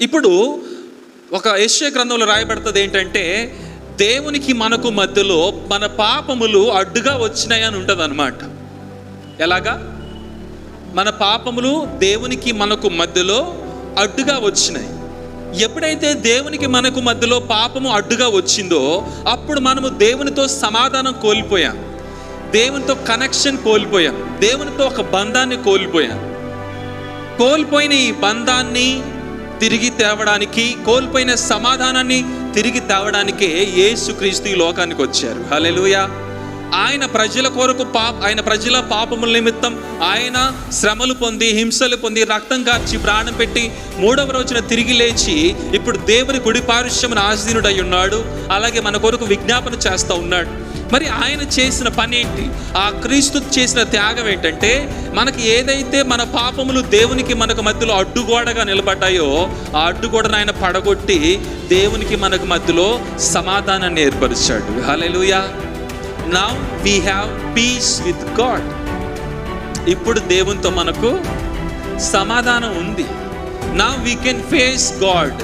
ఇప్పుడు ఒక యెషయా గ్రంథంలో రాయబడుతుంది ఏంటంటే, దేవునికి మనకు మధ్యలో మన పాపములు అడ్డుగా వచ్చినాయని ఉంటుంది అనమాట. ఎలాగా? మన పాపములు దేవునికి మనకు మధ్యలో అడ్డుగా వచ్చినాయి. ఎప్పుడైతే దేవునికి మనకు మధ్యలో పాపము అడ్డుగా వచ్చిందో అప్పుడు మనము దేవునితో సమాధానం కోల్పోయాం, దేవునితో కనెక్షన్ కోల్పోయాం, దేవునితో ఒక బంధాన్ని కోల్పోయాం. కోల్పోయిన ఈ బంధాన్ని తిరిగి తేవడానికి, కోల్పోయిన సమాధానాన్ని తిరిగి తేవడానికే యేసుక్రీస్తు ఈ లోకానికి వచ్చారు. హల్లెలూయా. ఆయన ప్రజల కొరకు ఆయన ప్రజల పాపముల నిమిత్తం ఆయన శ్రమలు పొంది, హింసలు పొంది, రక్తం కార్చి, ప్రాణం పెట్టి 3వ రోజున తిరిగి లేచి ఇప్పుడు దేవుని కుడి పార్శ్వమున ఆసీనుడై ఉన్నాడు. అలాగే మన కొరకు విజ్ఞాపన చేస్తూ ఉన్నాడు. మరి ఆయన చేసిన పని ఏంటి? ఆ క్రీస్తు చేసిన త్యాగం ఏంటంటే, మనకి ఏదైతే మన పాపములు దేవునికి మనకు మధ్యలో అడ్డుగోడగా నిలబడ్డాయో ఆ అడ్డుగోడను ఆయన పడగొట్టి దేవునికి మనకు మధ్యలో సమాధానాన్ని ఏర్పరిచాడు. హల్లెలూయా. Now we have peace with God. ఇప్పుడు దేవునితో మనకు సమాధానం ఉంది. Now we can face God.